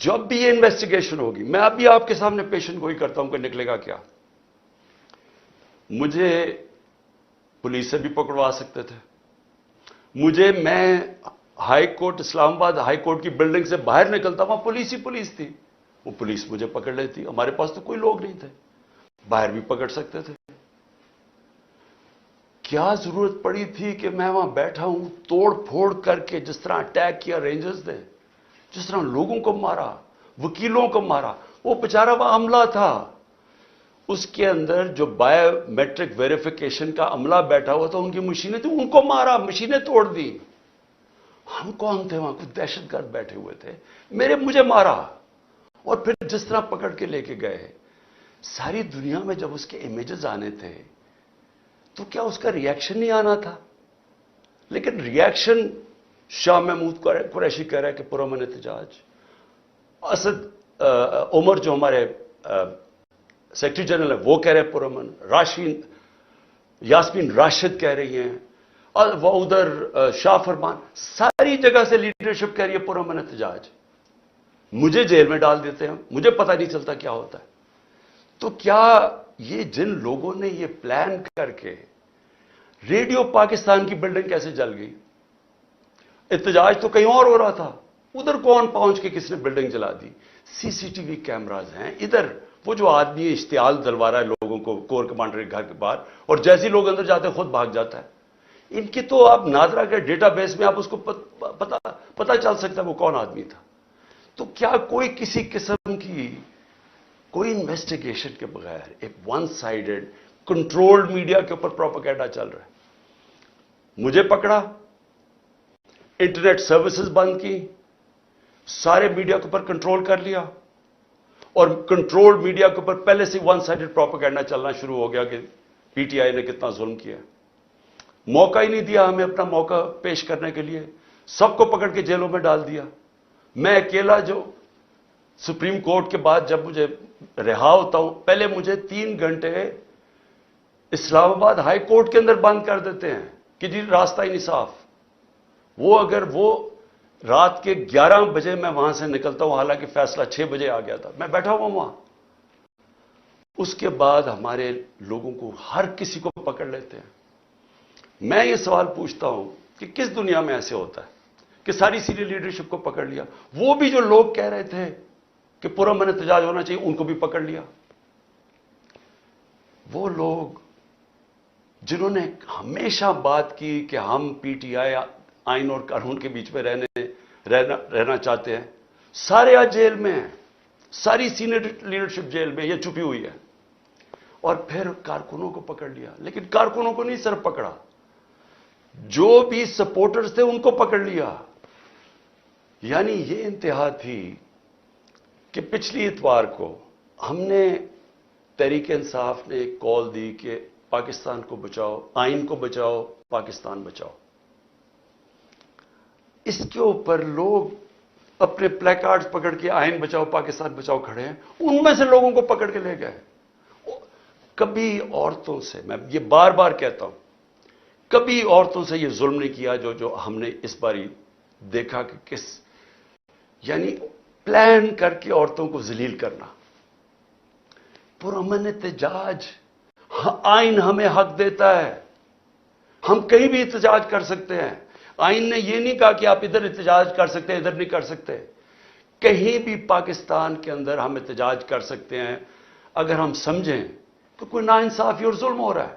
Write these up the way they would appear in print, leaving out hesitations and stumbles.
جب بھی یہ انویسٹیگیشن ہوگی، میں ابھی آپ کے سامنے پیشن گوئی کرتا ہوں کہ نکلے گا کیا. مجھے پولیس سے بھی پکڑوا سکتے تھے. میں ہائی کورٹ، اسلام آباد ہائی کورٹ کی بلڈنگ سے باہر نکلتا، وہاں پولیس ہی پولیس تھی. وہ پولیس مجھے پکڑ لیتی. ہمارے پاس تو کوئی لوگ نہیں تھے، باہر بھی پکڑ سکتے تھے. کیا ضرورت پڑی تھی کہ میں وہاں بیٹھا ہوں، توڑ پھوڑ کر کے جس طرح اٹیک کیا رینجرز نے، جس طرح لوگوں کو مارا، وکیلوں کو مارا. وہ بیچارہ وہ عملہ تھا، اس کے اندر جو بایو میٹرک ویریفیکیشن کا عملہ بیٹھا ہوا تھا، ان کی مشینیں تھیں، ان کو مارا، مشینیں توڑ دی. ہم کون تھے وہاں؟ کچھ دہشت گرد بیٹھے ہوئے تھے، مجھے مارا. اور پھر جس طرح پکڑ کے لے کے گئے، ساری دنیا میں جب اس کے امیجز آنے تھے تو کیا اس کا ریاکشن نہیں آنا تھا؟ لیکن ریاکشن شاہ محمود قریشی کہہ رہا ہے کہ پرامن احتجاج. اسد عمر جو ہمارے سیکرٹری جنرل ہے وہ کہہ رہے ہیں پرامن. یاسمین راشد کہہ رہی ہیں، اور وہ ادھر شاہ فرمان، ساری جگہ سے لیڈرشپ کہہ رہی ہے پرامن احتجاج. مجھے جیل میں ڈال دیتے ہیں، مجھے پتہ نہیں چلتا کیا ہوتا ہے. تو کیا یہ جن لوگوں نے یہ پلان کر کے، ریڈیو پاکستان کی بلڈنگ کیسے جل گئی؟ احتجاج تو کہیں اور ہو رہا تھا، ادھر کون پہنچ کے کس نے بلڈنگ جلا دی؟ سی سی ٹی وی کیمراز ہیں ادھر. وہ جو آدمی اشتعال دلوا رہا ہے لوگوں کو کور کمانڈر کے گھر کے باہر، اور جیسے ہی لوگ اندر جاتے ہیں خود بھاگ جاتا ہے. ان کی تو آپ نادرا کے ڈیٹا بیس میں آپ اس کو پتہ چل سکتا ہے وہ کون آدمی تھا. تو کیا کوئی کسی قسم کی کوئی انویسٹیگیشن کے بغیر ایک ون سائیڈڈ کنٹرولڈ میڈیا کے اوپر پروپیگنڈا چل رہا ہے؟ مجھے پکڑا، انٹرنیٹ سروسز بند کی، سارے میڈیا کے اوپر کنٹرول کر لیا، اور کنٹرولڈ میڈیا کے اوپر پہلے سے ون سائیڈڈ پروپیگنڈا چلنا شروع ہو گیا کہ پی ٹی آئی نے کتنا ظلم کیا. موقع ہی نہیں دیا ہمیں اپنا موقع پیش کرنے کے لیے، سب کو پکڑ کے جیلوں میں ڈال دیا. میں اکیلا جو سپریم کورٹ کے بعد جب مجھے رہا ہوتا ہوں، پہلے مجھے 3 گھنٹے اسلام آباد ہائی کورٹ کے اندر بند کر دیتے ہیں کہ جی راستہ ہی نہیں صاف. اگر وہ رات کے 11 بجے میں وہاں سے نکلتا ہوں، حالانکہ فیصلہ 6 بجے آ گیا تھا، میں بیٹھا ہوا وہاں. اس کے بعد ہمارے لوگوں کو ہر کسی کو پکڑ لیتے ہیں. میں یہ سوال پوچھتا ہوں کہ کس دنیا میں ایسے ہوتا ہے کہ ساری سینئر لیڈرشپ کو پکڑ لیا؟ وہ بھی جو لوگ کہہ رہے تھے کہ پرامن احتجاج ہونا چاہیے، ان کو بھی پکڑ لیا. وہ لوگ جنہوں نے ہمیشہ بات کی کہ ہم پی ٹی آئی آئین اور قانون کے بیچ میں رہنا چاہتے ہیں، سارے آج جیل میں ہیں. ساری سینئر لیڈرشپ جیل میں، یہ چھپی ہوئی ہے. اور پھر کارکنوں کو پکڑ لیا. لیکن کارکنوں کو نہیں صرف پکڑا، جو بھی سپورٹرز تھے ان کو پکڑ لیا. یعنی یہ انتہا تھی کہ پچھلی اتوار کو ہم نے تحریک انصاف نے ایک کال دی کہ پاکستان کو بچاؤ، آئین کو بچاؤ، پاکستان بچاؤ. اس کے اوپر لوگ اپنے پلے کارڈز پکڑ کے آئین بچاؤ پاکستان بچاؤ کھڑے ہیں. ان میں سے لوگوں کو پکڑ کے لے گئے. کبھی عورتوں سے، میں یہ بار بار کہتا ہوں، کبھی عورتوں سے یہ ظلم نہیں کیا جو ہم نے اس باری دیکھا کہ یعنی پلان کر کے عورتوں کو ذلیل کرنا. پرامن احتجاج، آئین ہمیں حق دیتا ہے، ہم کہیں بھی احتجاج کر سکتے ہیں. آئین نے یہ نہیں کہا کہ آپ ادھر احتجاج کر سکتے ہیں، ادھر نہیں کر سکتے. کہیں بھی پاکستان کے اندر ہم احتجاج کر سکتے ہیں اگر ہم سمجھیں کہ کوئی ناانصافی اور ظلم ہو رہا ہے.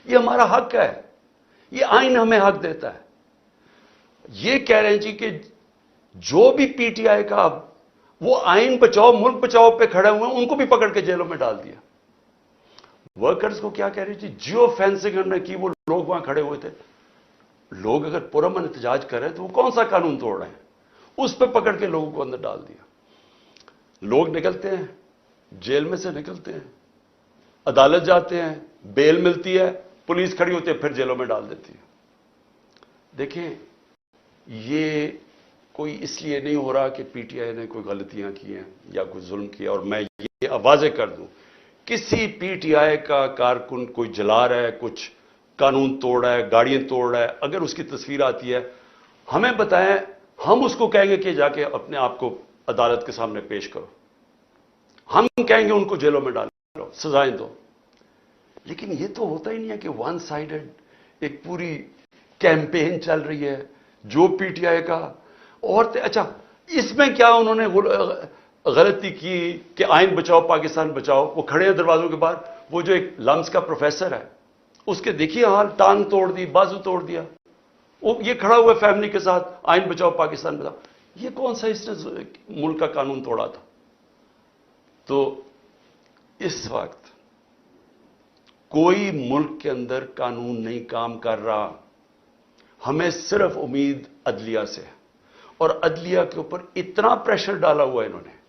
یہ ہمارا حق ہے، یہ آئین ہمیں حق دیتا ہے. یہ کہہ رہے ہیں جی کہ جو بھی پی ٹی آئی کا وہ آئین بچاؤ ملک بچاؤ پہ کھڑے ہوئے ہیں، ان کو بھی پکڑ کے جیلوں میں ڈال دیا. ورکرز کو کیا کہہ رہی تھی؟ جیو فینسنگ ہم نے کی. وہ لوگ وہاں کھڑے ہوئے تھے. لوگ اگر پرامن احتجاج کر رہے ہیں تو وہ کون سا قانون توڑ رہے ہیں؟ اس پہ پکڑ کے لوگوں کو اندر ڈال دیا. لوگ نکلتے ہیں، جیل میں سے نکلتے ہیں، عدالت جاتے ہیں، بیل ملتی ہے، پولیس کھڑی ہوتی ہے، پھر جیلوں میں ڈال دیتی ہے. دیکھیں، یہ کوئی اس لیے نہیں ہو رہا کہ پی ٹی آئی نے کوئی غلطیاں کی ہیں یا کوئی ظلم کیا. اور میں یہ واضح کر دوں، کسی پی ٹی آئی کا کارکن کوئی جلا رہا ہے، کچھ قانون توڑ رہا ہے، گاڑیاں توڑ رہا ہے، اگر اس کی تصویر آتی ہے ہمیں بتائیں، ہم اس کو کہیں گے کہ جا کے اپنے آپ کو عدالت کے سامنے پیش کرو، ہم کہیں گے ان کو جیلوں میں ڈالو، سزائیں دو. لیکن یہ تو ہوتا ہی نہیں ہے کہ ون سائیڈڈ ایک پوری کیمپین چل رہی ہے جو پی ٹی آئی کا. اور اچھا اس میں کیا انہوں نے غلطی کی کہ آئین بچاؤ پاکستان بچاؤ، وہ کھڑے ہیں دروازوں کے باہر، وہ جو ایک لمس کا پروفیسر ہے اس کے دیکھیے حال، ٹانگ توڑ دی، بازو توڑ دیا، وہ یہ کھڑا ہوا فیملی کے ساتھ، آئین بچاؤ پاکستان بچاؤ. یہ کون سا اس نے ملک کا قانون توڑا تھا؟ تو اس وقت کوئی ملک کے اندر قانون نہیں کام کر رہا، ہمیں صرف امید عدلیہ سے ہے. اور عدلیہ کے اوپر اتنا پریشر ڈالا ہوا ہے انہوں نے،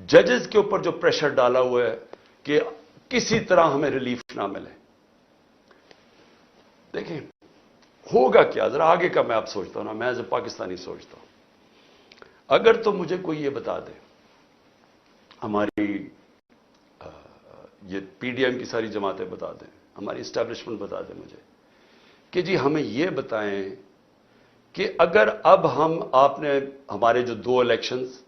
ججز کے اوپر جو پریشر ڈالا ہوا ہے کہ کسی طرح ہمیں ریلیف نہ ملے. دیکھیں ہوگا کیا، ذرا آگے کا میں اب سوچتا ہوں نا، میں ایز اے پاکستانی سوچتا ہوں. اگر تو مجھے کوئی یہ بتا دے، ہماری یہ پی ڈی ایم کی ساری جماعتیں بتا دیں، ہماری اسٹیبلشمنٹ بتا دیں مجھے کہ جی ہمیں یہ بتائیں کہ اگر اب آپ نے ہمارے جو 2 الیکشنز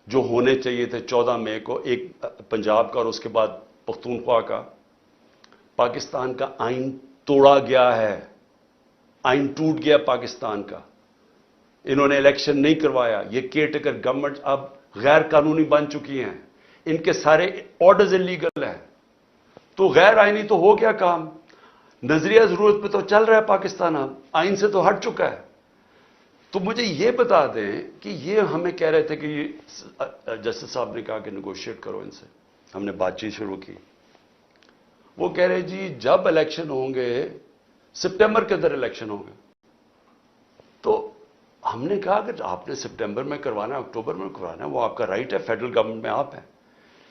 جو ہونے چاہیے تھے 14 مئی کو، ایک پنجاب کا اور اس کے بعد پختونخوا کا، پاکستان کا آئین توڑا گیا ہے، آئین ٹوٹ گیا پاکستان کا، انہوں نے الیکشن نہیں کروایا، یہ کیئر ٹیکر گورنمنٹ اب غیر قانونی بن چکی ہیں، ان کے سارے آرڈرز انلیگل ہیں. تو غیر آئینی تو ہو گیا کام، نظریہ ضرورت پہ تو چل رہا ہے پاکستان، اب آئین سے تو ہٹ چکا ہے. تو مجھے یہ بتا دیں کہ یہ ہمیں کہہ رہے تھے کہ جسٹس صاحب نے کہا کہ نیگوشیٹ کرو ان سے، ہم نے بات چیت شروع کی. وہ کہہ رہے جی جب الیکشن ہوں گے، سپٹمبر کے اندر الیکشن ہوں گے. تو ہم نے کہا کہ آپ نے سپٹمبر میں کروانا ہے، اکتوبر میں کروانا ہے، وہ آپ کا رائٹ ہے، فیڈرل گورنمنٹ میں آپ ہیں.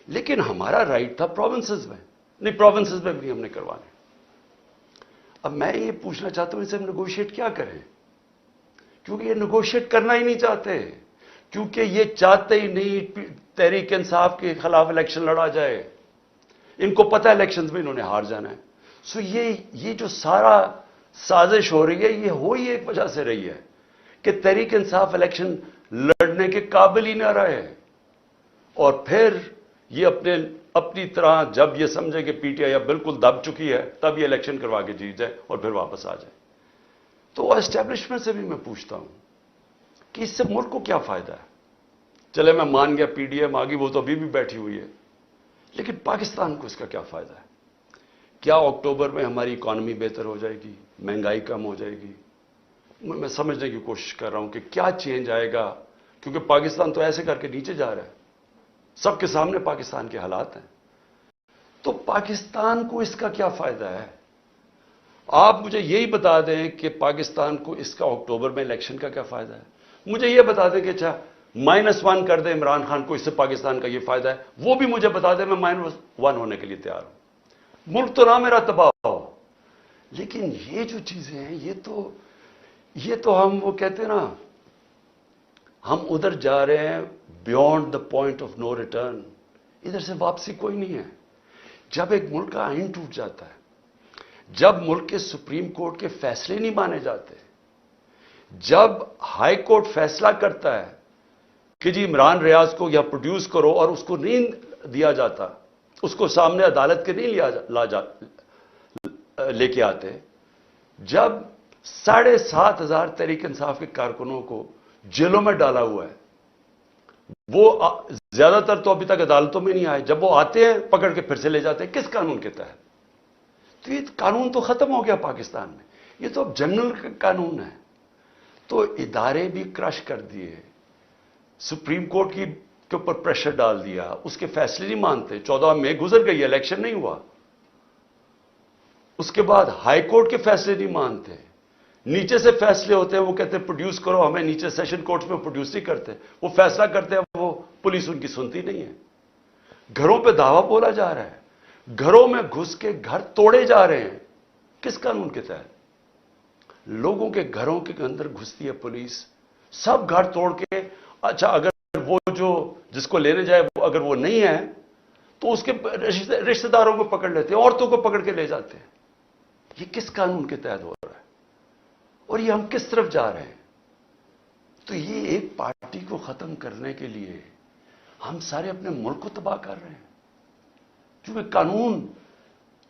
لیکن ہمارا رائٹ تھا پروونسز میں، نہیں پروونسز میں بھی ہم نے کروانے. اب میں یہ پوچھنا چاہتا ہوں ان سے ہم نیگوشیٹ کیا کریں؟ کیونکہ یہ نیگوشیٹ کرنا ہی نہیں چاہتے، کیونکہ یہ چاہتے ہی نہیں تحریک انصاف کے خلاف الیکشن لڑا جائے. ان کو پتہ ہے الیکشنز میں انہوں نے ہار جانا ہے. سو یہ جو سارا سازش ہو رہی ہے، یہ ہو ہی ایک وجہ سے رہی ہے کہ تحریک انصاف الیکشن لڑنے کے قابل ہی نہ رہے. اور پھر یہ اپنی طرح جب یہ سمجھے کہ پی ٹی آئی اب بالکل دب چکی ہے، تب یہ الیکشن کروا کے جیت جائے اور پھر واپس آ جائے. تو اسٹیبلشمنٹ سے بھی میں پوچھتا ہوں کہ اس سے ملک کو کیا فائدہ ہے؟ چلے میں مان گیا پی ڈی ایم آگی، وہ تو ابھی بھی بیٹھی ہوئی ہے، لیکن پاکستان کو اس کا کیا فائدہ ہے؟ کیا اکتوبر میں ہماری اکانومی بہتر ہو جائے گی، مہنگائی کم ہو جائے گی؟ میں سمجھنے کی کوشش کر رہا ہوں کہ کیا چینج آئے گا، کیونکہ پاکستان تو ایسے کر کے نیچے جا رہا ہے، سب کے سامنے پاکستان کے حالات ہیں. تو پاکستان کو اس کا کیا فائدہ ہے؟ آپ مجھے یہی بتا دیں کہ پاکستان کو اس کا اکتوبر میں الیکشن کا کیا فائدہ ہے. مجھے یہ بتا دیں کہ اچھا -1 کر دیں عمران خان کو، اس سے پاکستان کا یہ فائدہ ہے، وہ بھی مجھے بتا دیں، میں -1 ہونے کے لیے تیار ہوں. ملک تو نہ میرا تباہ ہو. لیکن یہ جو چیزیں ہیں یہ تو ہم وہ کہتے ہیں نا، ہم ادھر جا رہے ہیں beyond the point of no return, ادھر سے واپسی کوئی نہیں ہے. جب ایک ملک کا آئین ٹوٹ جاتا ہے، جب ملک کے سپریم کورٹ کے فیصلے نہیں مانے جاتے، جب ہائی کورٹ فیصلہ کرتا ہے کہ جی عمران ریاض کو یا پروڈیوس کرو اور اس کو نہیں دیا جاتا، اس کو سامنے عدالت کے نہیں لے کے آتے، جب 7,500 تحریک انصاف کے کارکنوں کو جیلوں میں ڈالا ہوا ہے، وہ زیادہ تر تو ابھی تک عدالتوں میں نہیں آئے، جب وہ آتے ہیں پکڑ کے پھر سے لے جاتے ہیں، کس قانون کے تحت؟ تو یہ قانون تو ختم ہو گیا پاکستان میں، یہ تو اب جنرل قانون ہے. تو ادارے بھی کرش کر دیے، سپریم کورٹ کے اوپر پریشر ڈال دیا، اس کے فیصلے نہیں مانتے. 14 مئی گزر گئی، الیکشن نہیں ہوا. اس کے بعد ہائی کورٹ کے فیصلے نہیں مانتے، نیچے سے فیصلے ہوتے ہیں، وہ کہتے ہیں پروڈیوس کرو ہمیں، نیچے سیشن کورٹس میں پروڈیوس نہیں کرتے، وہ فیصلہ کرتے ہیں، وہ پولیس ان کی سنتی نہیں ہے. گھروں پہ دعویٰ بولا جا رہا ہے، گھروں میں گھس کے گھر توڑے جا رہے ہیں، کس قانون کے تحت؟ لوگوں کے گھروں کے اندر گھستی ہے پولیس، سب گھر توڑ کے. اچھا اگر وہ جس کو لینے جائے اگر وہ نہیں ہے تو اس کے رشتہ داروں کو پکڑ لیتے ہیں، عورتوں کو پکڑ کے لے جاتے ہیں. یہ کس قانون کے تحت ہو رہا ہے؟ اور یہ ہم کس طرف جا رہے ہیں؟ تو یہ ایک پارٹی کو ختم کرنے کے لیے ہم سارے اپنے ملک کو تباہ کر رہے ہیں. کیونکہ قانون،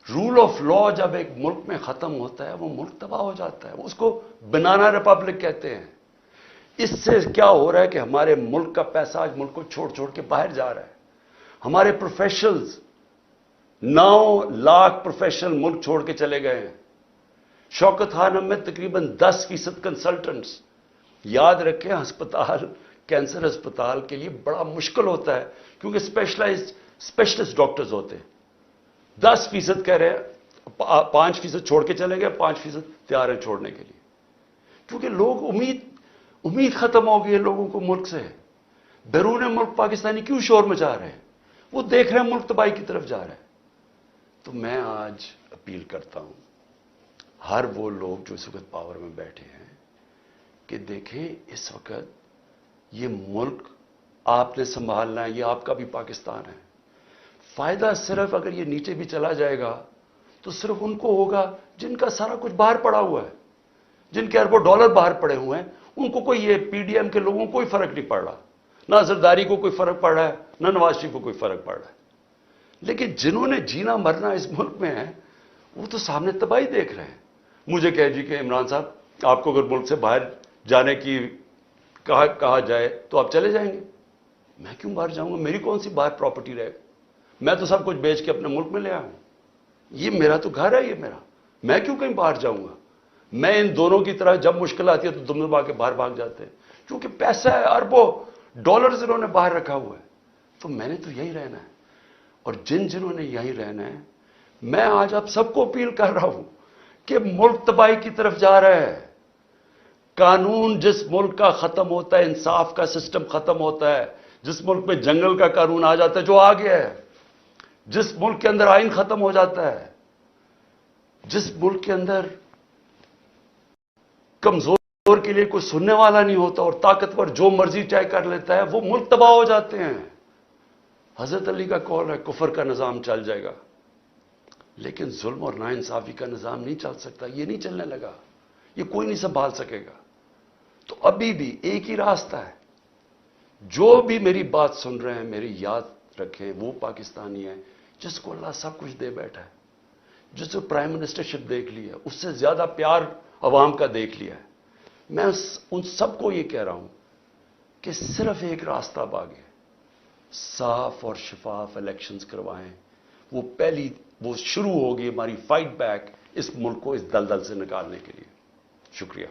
رول آف لا جب ایک ملک میں ختم ہوتا ہے وہ ملک تباہ ہو جاتا ہے. اس کو بنانا ریپبلک کہتے ہیں. اس سے کیا ہو رہا ہے کہ ہمارے ملک کا پیسہ آج ملک کو چھوڑ چھوڑ کے باہر جا رہا ہے. ہمارے پروفیشنلز 9 لاکھ پروفیشنل ملک چھوڑ کے چلے گئے ہیں. شوکت خانم میں تقریباً 10% کنسلٹنٹس. یاد رکھیں ہسپتال، کینسر ہسپتال کے لیے بڑا مشکل ہوتا ہے کیونکہ اسپیشلسٹ ڈاکٹرز ہوتے ہیں. 10% کہہ رہے ہیں، 5% چھوڑ کے چلے گئے، 5% تیار ہیں چھوڑنے کے لیے. کیونکہ لوگ امید ختم ہو گئی ہے لوگوں کو ملک سے. بیرون ملک پاکستانی کیوں شور مچا رہے ہیں؟ وہ دیکھ رہے ہیں ملک تباہی کی طرف جا رہا ہے. تو میں آج اپیل کرتا ہوں ہر وہ لوگ جو اس وقت پاور میں بیٹھے ہیں کہ دیکھیں اس وقت یہ ملک آپ نے سنبھالنا ہے. یہ آپ کا بھی پاکستان ہے. فائدہ صرف اگر یہ نیچے بھی چلا جائے گا تو صرف ان کو ہوگا جن کا سارا کچھ باہر پڑا ہوا ہے، جن کے اربوں ڈالر باہر پڑے ہوئے ہیں. ان کو کوئی، یہ پی ڈی ایم کے لوگوں کو کوئی فرق نہیں پڑ رہا. نہ زرداری کو کوئی فرق پڑ رہا ہے، نہ نواز شریف کو کوئی فرق پڑ رہا ہے. لیکن جنہوں نے جینا مرنا اس ملک میں ہے وہ تو سامنے تباہی دیکھ رہے ہیں. مجھے کہہ جی کہ عمران صاحب آپ کو اگر ملک سے باہر جانے کی کہا جائے تو آپ چلے جائیں گے. میں کیوں باہر جاؤں گا؟ میری کون سی باہر پراپرٹی رہے گا؟ میں تو سب کچھ بیچ کے اپنے ملک میں لے آیا ہوں. یہ میرا تو گھر ہے، یہ میرا. میں کیوں کہیں باہر جاؤں گا؟ میں ان دونوں کی طرح جب مشکل آتی ہے تو دم دبا کے باہر بھاگ جاتے ہیں کیونکہ پیسہ ہے، اربوں ڈالرز انہوں نے باہر رکھا ہوا ہے. تو میں نے تو یہی رہنا ہے. اور جنہوں نے یہی رہنا ہے، میں آج آپ سب کو اپیل کر رہا ہوں کہ ملک تباہی کی طرف جا رہا ہے. قانون جس ملک کا ختم ہوتا ہے، انصاف کا سسٹم ختم ہوتا ہے، جس ملک میں جنگل کا قانون آ جاتا ہے جو آ گیا ہے، جس ملک کے اندر آئین ختم ہو جاتا ہے، جس ملک کے اندر کمزور کے لیے کوئی سننے والا نہیں ہوتا اور طاقتور جو مرضی چاہے کر لیتا ہے، وہ ملک تباہ ہو جاتے ہیں. حضرت علی کا قول ہے کفر کا نظام چل جائے گا لیکن ظلم اور ناانصافی کا نظام نہیں چل سکتا. یہ نہیں چلنے لگا، یہ کوئی نہیں سنبھال سکے گا. تو ابھی بھی ایک ہی راستہ ہے. جو بھی میری بات سن رہے ہیں میری یاد رکھیں وہ پاکستانی ہے جس کو اللہ سب کچھ دے بیٹھا ہے، جس کو پرائم منسٹرشپ دیکھ لی ہے، اس سے زیادہ پیار عوام کا دیکھ لیا ہے. میں ان سب کو یہ کہہ رہا ہوں کہ صرف ایک راستہ باقی ہے، صاف اور شفاف الیکشنز کروائیں. وہ شروع ہوگی ہماری فائٹ بیک اس ملک کو اس دلدل سے نکالنے کے لیے. شکریہ.